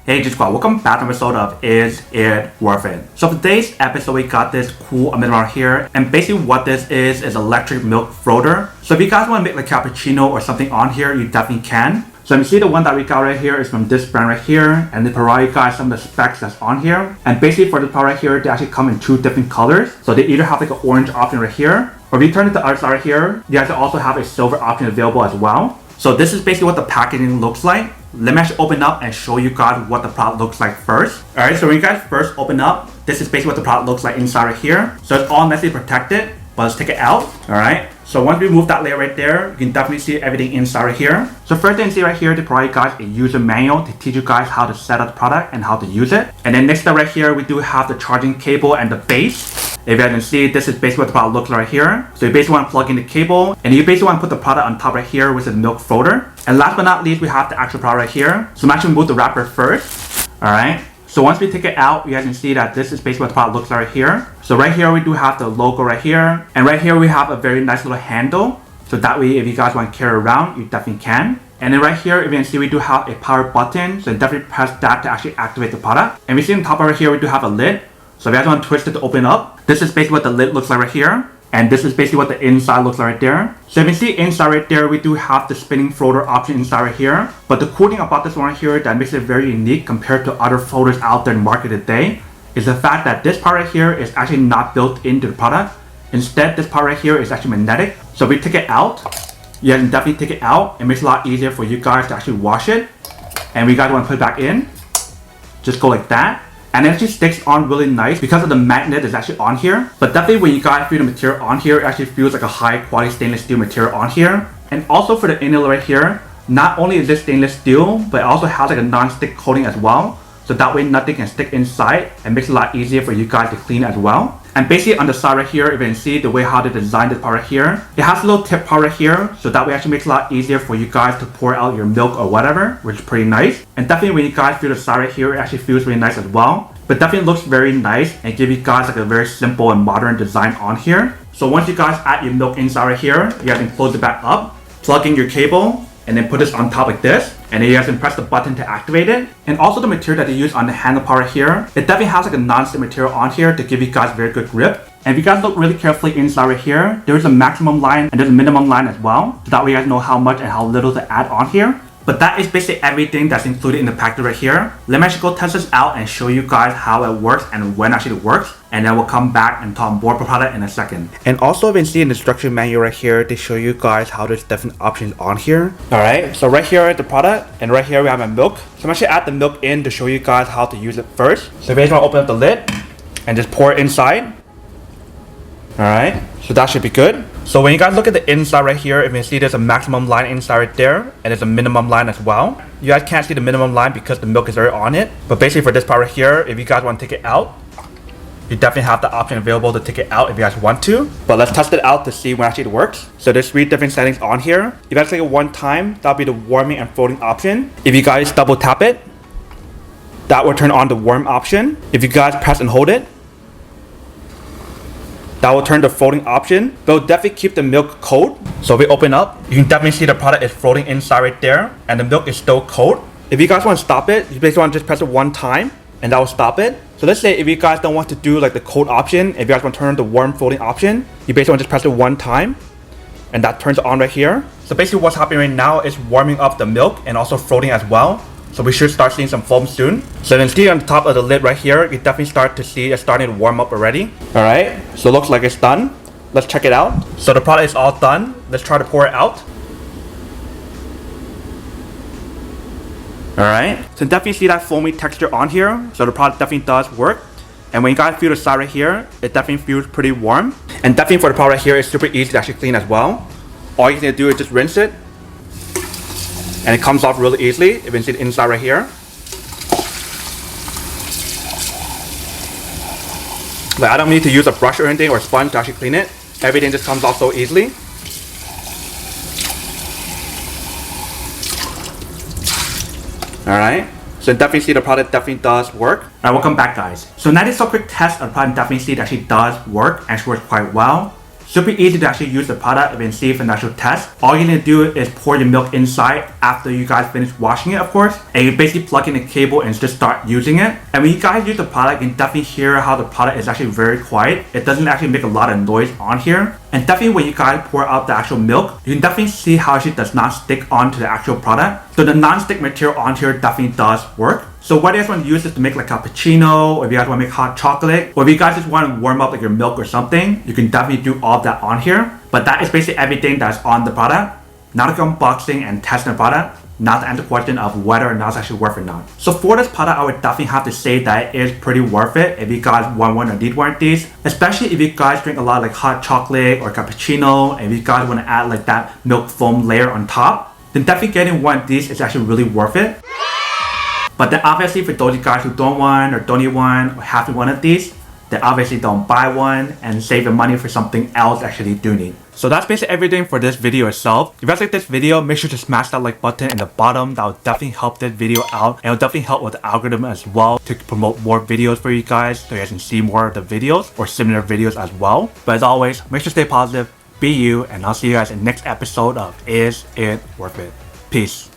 Hey G-Squad, welcome back to an episode of Is It Worth It? So for today's episode, we got this cool right here, and basically what this is Electric Milk Frother. So if you guys want to make like cappuccino or something on here, you definitely can. So you see the one that we got right here is from this brand right here, and they provide you guys some of the specs that's on here. And basically for this part right here, they actually come in two different colors. So they either have like an orange option right here, or if you turn it to the other side right here, you guys also have a silver option available as well. So this is basically what the packaging looks like. Let me actually open up and show you guys what the product looks like first. Alright, so when you guys first open up, this is basically what the product looks like inside right here. So it's all nicely protected, but let's take it out. Alright, so once we remove that layer right there, you can definitely see everything inside right here. So first thing you see right here, they provide you guys a user manual to teach you guys how to set up the product and how to use it. And then next up right here, we do have the charging cable and the base. If you guys can see, this is basically what the product looks like right here. So you basically want to plug in the cable, and you basically want to put the product on top right here, which is milk frother. And last but not least, we have the actual product right here. So I'm actually remove the wrapper first. Alright. So once we take it out, you guys can see that this is basically what the product looks like right here. So right here, we do have the logo right here. And right here, we have a very nice little handle. So that way, if you guys want to carry around, you definitely can. And then right here, if you can see, we do have a power button. So definitely press that to actually activate the product. And we see on top right here, we do have a lid. So if you guys want to twist it to open up, this is basically what the lid looks like right here. And this is basically what the inside looks like right there. So if you see inside right there, we do have the spinning frother option inside right here. But the cool thing about this one right here that makes it very unique compared to other floaters out there in the market today is the fact that this part right here is actually not built into the product. Instead, this part right here is actually magnetic. So if we take it out, you guys can definitely take it out. It makes it a lot easier for you guys to actually wash it. And we guys want to put it back in. Just go like that. And it actually sticks on really nice because of the magnet that's actually on here. But definitely when you guys feel the material on here, it actually feels like a high quality stainless steel material on here. And also for the inner right here, not only is this stainless steel, but it also has like a non-stick coating as well. So that way nothing can stick inside and makes it a lot easier for you guys to clean as well. And basically on the side right here, if you can see the way how they designed this part right here, it has a little tip part right here. So that way actually makes it a lot easier for you guys to pour out your milk or whatever, which is pretty nice. And definitely when you guys feel the side right here, it actually feels really nice as well. But definitely looks very nice and give you guys like a very simple and modern design on here. So once you guys add your milk inside right here, you guys can close it back up, plug in your cable, and then put this on top like this. And then you guys can press the button to activate it. And also the material that they use on the handle part right here, it definitely has like a non-stick material on here to give you guys very good grip. And if you guys look really carefully inside right here, there's a maximum line and there's a minimum line as well. So that way you guys know how much and how little to add on here. But that is basically everything that's included in the package right here. Let me actually go test this out and show you guys how it works and when actually it works. And then we'll come back and talk more about product in a second. And also, if you see in the instruction manual right here, they show you guys how there's different options on here. Alright, so right here is the product, and right here we have my milk. So I'm actually add the milk in to show you guys how to use it first. So if you guys want to open up the lid and just pour it inside. Alright, so that should be good. So when you guys look at the inside right here, if you see there's a maximum line inside right there, and there's a minimum line as well. You guys can't see the minimum line because the milk is already on it. But basically for this part right here, if you guys want to take it out, you definitely have the option available to take it out if you guys want to. But let's test it out to see when actually it works. So there's 3 different settings on here. If you guys take it one time, that'll be the warming and floating option. If you guys double tap it, that will turn on the warm option. If you guys press and hold it, that will turn the floating option. But it'll definitely keep the milk cold. So if we open up, you can definitely see the product is floating inside right there, and the milk is still cold. If you guys want to stop it, you basically want to just press it one time, and that will stop it. So let's say if you guys don't want to do like the cold option, if you guys want to turn on the warm floating option, you basically want to just press it one time, and that turns it on right here. So basically what's happening right now is warming up the milk and also floating as well. So we should start seeing some foam soon. So then see on the top of the lid right here, you definitely start to see it's starting to warm up already. Alright, so it looks like it's done. Let's check it out. So the product is all done. Let's try to pour it out. Alright, so definitely see that foamy texture on here. So the product definitely does work. And when you guys feel the side right here, it definitely feels pretty warm. And definitely for the product right here, it's super easy to actually clean as well. All you need to do is just rinse it. And it comes off really easily. If you can see the inside right here. But I don't need to use a brush or anything or a sponge to actually clean it. Everything just comes off so easily. Alright, so definitely see the product definitely does work. Alright, welcome back guys. So now this is a quick test of the product. Definitely see it actually does work and actually works quite well. Super easy to actually use the product and see if an actual test. All you need to do is pour your milk inside after you guys finish washing it, of course. And you basically plug in the cable and just start using it. And when you guys use the product, you can definitely hear how the product is actually very quiet. It doesn't actually make a lot of noise on here. And definitely when you guys pour out the actual milk, you can definitely see how it does not stick onto the actual product. So the non-stick material on here definitely does work. So whether you guys want to use this to make like cappuccino, or if you guys want to make hot chocolate, or if you guys just want to warm up like your milk or something, you can definitely do all of that on here. But that is basically everything that's on the product. Now to go unboxing and testing the product, now to answer the question of whether or not it's actually worth it or not. So for this product, I would definitely have to say that it is pretty worth it if you guys want one or need one of these. Especially if you guys drink a lot of like hot chocolate or cappuccino, and if you guys want to add like that milk foam layer on top, then definitely getting one of these is actually really worth it. But then obviously for those of you guys who don't want or don't need one or have one of these, then obviously don't buy one and save your money for something else actually you do need. So that's basically everything for this video itself. If you guys like this video, make sure to smash that like button in the bottom. That will definitely help this video out, and it will definitely help with the algorithm as well to promote more videos for you guys so you guys can see more of the videos or similar videos as well. But as always, make sure to stay positive, be you, and I'll see you guys in the next episode of Is It Worth It? Peace.